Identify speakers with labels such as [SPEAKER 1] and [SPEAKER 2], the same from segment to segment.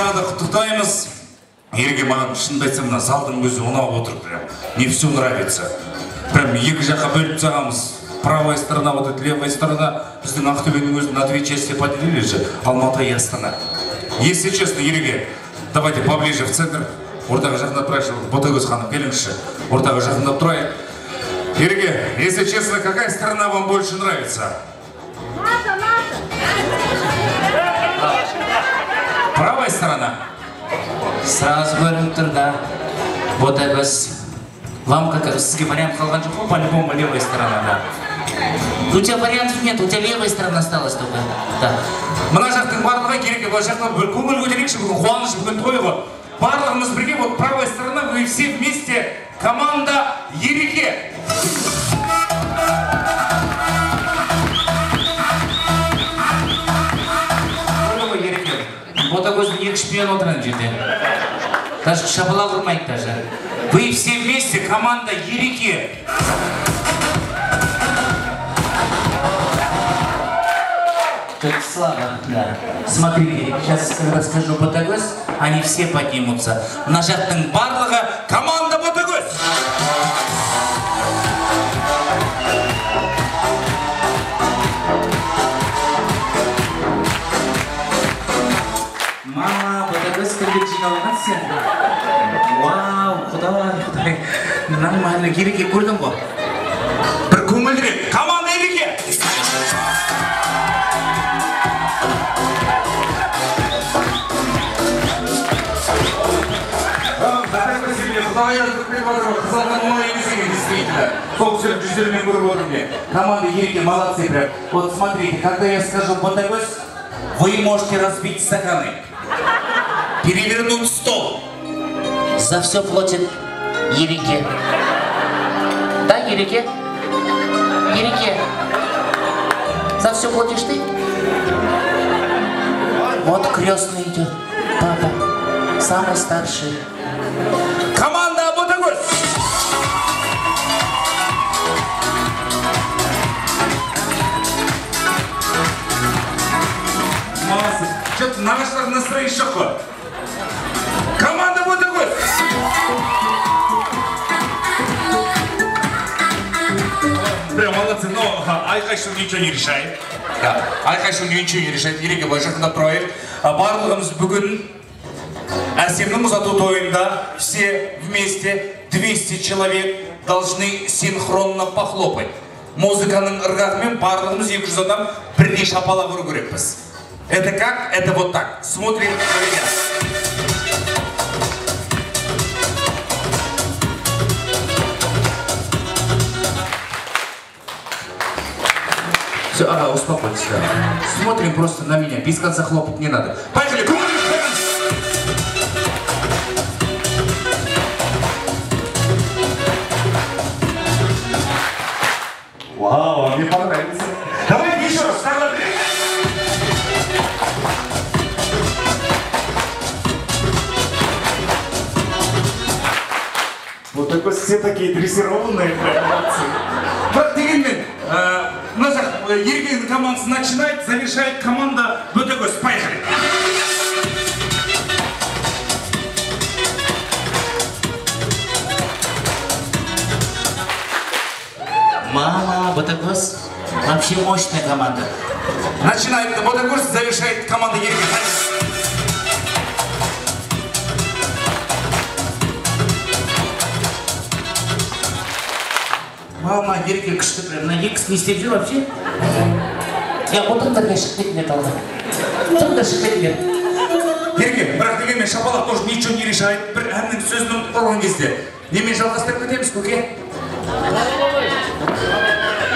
[SPEAKER 1] тағы да құттықтаймыз. Ереке маған шынымды айтсам, мына залдың өзі ұнап отыр. Прям мне все нравится. Прям екі жаққа бөліп тастағанбыз. Правая сторона, вот эта левая сторона. Біздің Ақтөбенің өзін на две части поделили же. Алматы и Астана. Если честно, Ереке, давайте поближе в центр. Ортаға жақындап тұрайықшы. Ботагөз ханым, келіңізші. Ортаға жақындап тұрайық. Ереке, если честно, какая сторона вам больше нравится? Правая сторона?
[SPEAKER 2] Сразу көрініп тұр, да. Ботагөз. Вам как сізге вариант қалған жоқ қой, по-любому левая сторона, да. У тебя вариантов нет, у тебя левая сторона осталась только. Да.
[SPEAKER 1] Мына жақтың барлығы Ереке, бұл жақтан көңіл көтерейікші, бүгін қуаныш, бүгін той ғой. Барлығымыз бірге, вот правая сторона, вы все вместе, команда Ереке.
[SPEAKER 2] Ботагөздің екі шпион отырған жерде. Даже шапалақ ұрмайды даже.
[SPEAKER 1] Вы все вместе, команда Ереке.
[SPEAKER 2] Только слабо, да. Смотрите, сейчас расскажу Ботагөз, они все поднимутся. Мына жақтың барлығы
[SPEAKER 1] команда Ботагөз.
[SPEAKER 2] Мама, Ботагөз кіргет жиналған сен. Вау, құдай. Нормально, Ереке көрдің ғой?
[SPEAKER 1] Бір көңілдірек, команда Ереке. Команда Ереке молодцы прям. Вот смотрите, когда я скажу Ботагөз, вы можете разбить стаканы, перевернуть стол.
[SPEAKER 2] За все платит Ереке. Да, Ереке? Ереке. За все платишь ты? Вот крестный идет. Папа. Самый старший.
[SPEAKER 1] Команда Ботагөз. Что-то на вашем настроении шоко. Команда Ботагөз. Прям молодцы, но айқайшу ничего не решает. Айқайшу ничего не решает. Ереке былай жақында тұрайық. Барлығымыз бүгін Әсемнің ұзату тойында все вместе 200 человек должны синхронно похлопать. Музыканың ырғағымен барлығымыз 200 адам бірдей шапалақ ұру керекпіз. Это как? Это вот так. Смотрим на меня. Все, ага, успокойтесь. Смотрим просто на меня. Без конца хлопать не надо. Поехали! Вау, мне понравится. Давайте еще раз. Вот такой все такие дрессированные. Вот дегенмен, Ерекенің командасы начинает, завершает команда Ботагөз. Поехали.
[SPEAKER 2] Мама, Ботагөз. Вообще мощная команда.
[SPEAKER 1] Начинает Ботагөз, завершает команда Ереке.
[SPEAKER 2] Мама, Ереке күшті прям. На Екс не істеп жүр вообще? Я отырыңдар шықпайтын еді алда. Отырыңдар шықпайтын еді.
[SPEAKER 1] Ереке, бірақ дегенмен шапалақ тоже ничего не решает. Бір әннің сөзін ұмытып қалған кезде. Немен жалғастырып кетеміз, көке?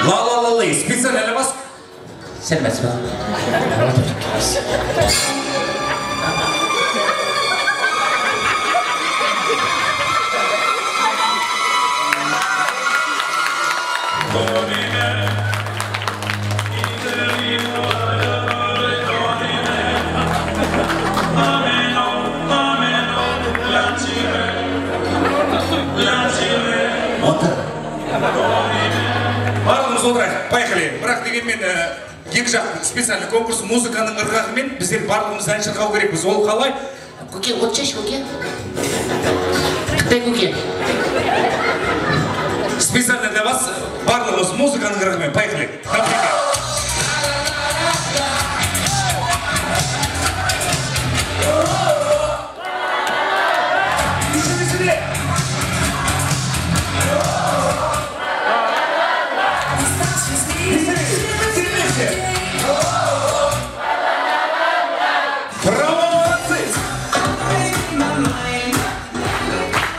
[SPEAKER 1] Ла-ла-ла-лей, специально для вас.
[SPEAKER 2] Сәлеметсіз бе?
[SPEAKER 1] Барлығымыз отырайық, поехали. Бірақ дегенмен екі жақ специальный конкурс музыканың ырғағымен біздер барлығымыз ән шырқау керекпіз. Ол қалай?
[SPEAKER 2] көке, от шаш, көке. Қытай, көке.
[SPEAKER 1] Специально для вас барлығымыз музыканың ырғымен. Поехали.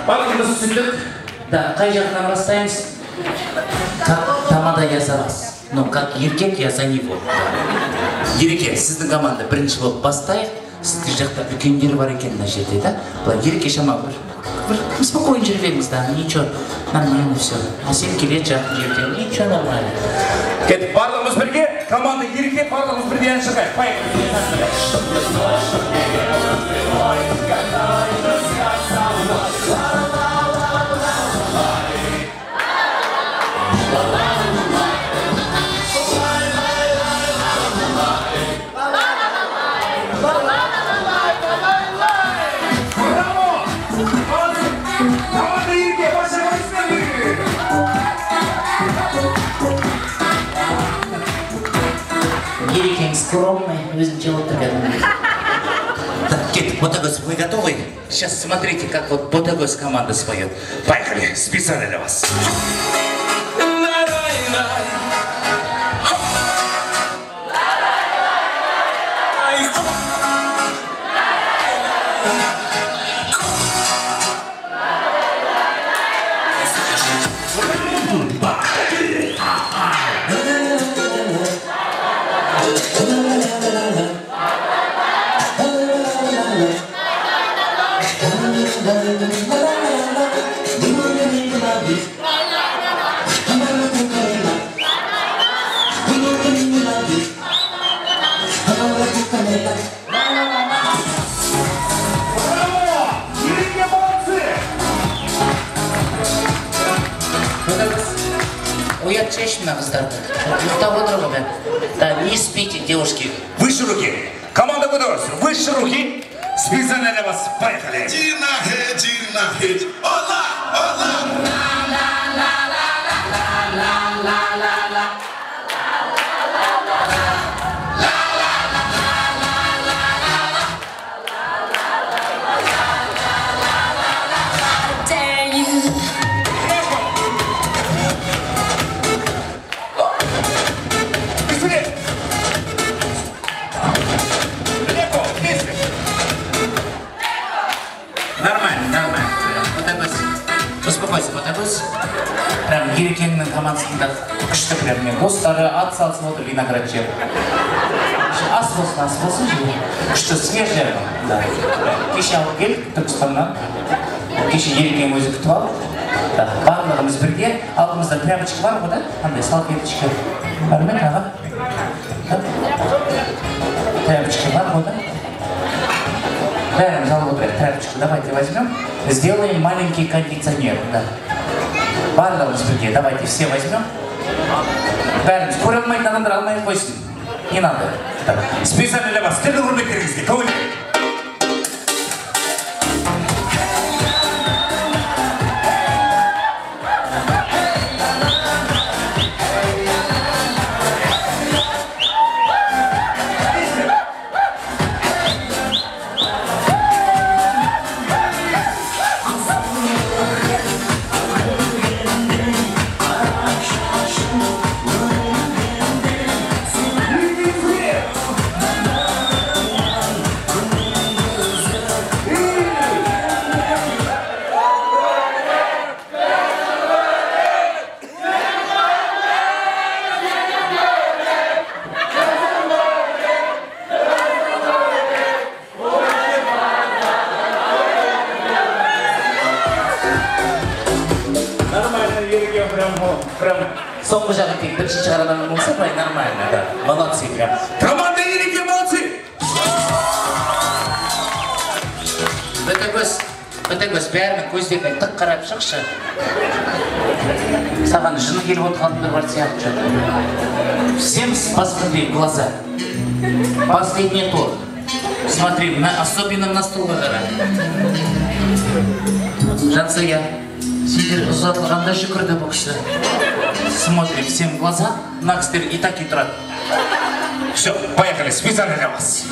[SPEAKER 2] Барлығымыз түсіндік. Да, қай жағынан бастаймыз? Как тамада yazамыз. Ну, как еркек, я за него. Ереке, сіздің команда бірінші болып бастайық. Сіздің жақта үлкендер бар екен мына жерде, да? Былай ереке шамалы бір спокойно жүріп едіңіз, да, ничего, нормально все. А сен келеді жақын жерден, ничего, нормально.
[SPEAKER 1] Кетіп, барлығымыз бірге, команда ереке, барлығымыз бірге ән шырқайық.
[SPEAKER 2] Ерекең скромный, өзінше отырған.
[SPEAKER 1] Так, Кет, Ботагөз, вы готовы? Сейчас смотрите, как вот Ботагөз команда споет. Поехали, специально для вас.
[SPEAKER 2] Уят чаще на государстве. Того другого. Да, не спите, девушки.
[SPEAKER 1] Выше руки. Команда Ботагөз, выше руки. Специально для вас. Поехали.
[SPEAKER 3] Ола, ола.
[SPEAKER 2] Успокойся, Ботагөз. Прям ерекеңнің командасында күшті прям мен достары ат салысып отыр виноград жеп. Ас болсын жей. Күшті свежий. Да. Кеше алып келдік Түркістаннан. Кеше ерекең өзі күтіп алып. Барлығымыз бірге. Алдымызда тряпочка бар ғой, да? Қандай салфеточка. Бар ма, аға? Тряпочка бар ғой, да? Бәріміз алып отырайық тряпочку. Давайте возьмем. Сделаем маленький кондиционер. Да. Барлығымыз бірге. Давайте все возьмем. Бәріміз көре алмайтын адамдар алмай қойсын. Не надо.
[SPEAKER 1] Специально для вас. Келді құрметтеріңізге. Көңіл.
[SPEAKER 2] Прям соңғы жағы тек бірінші шығарадан болса, прям нормально, да. Молодцы, прям.
[SPEAKER 1] Команда ереке, молодцы!
[SPEAKER 2] Ботагөз, бәрінің көздеріне тық қарап шықшы. Саған жыны келіп отырғандар бар сияқты. Всем посмотри в глаза. Последний тур. Смотри, особенно на стулға қара. Жансая, сендер ұзатылғанда жүкірді бұқшы. Смотрим всем в глаза, Накстер и так и трат.
[SPEAKER 1] Все, поехали, специально для вас.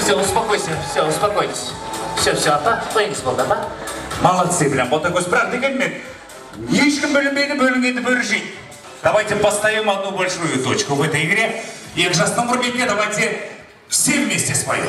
[SPEAKER 2] Все, успокойся, все, успокойтесь. Все, апа, қойыңыз болды, апа.
[SPEAKER 1] Молодцы, прям, вот такой спрах дегенмен. Ешкім бөлінбейді, бөлінгенді бөлішейді. Давайте поставим одну большую точку в этой игре. И к жастному рубике давайте все вместе споем.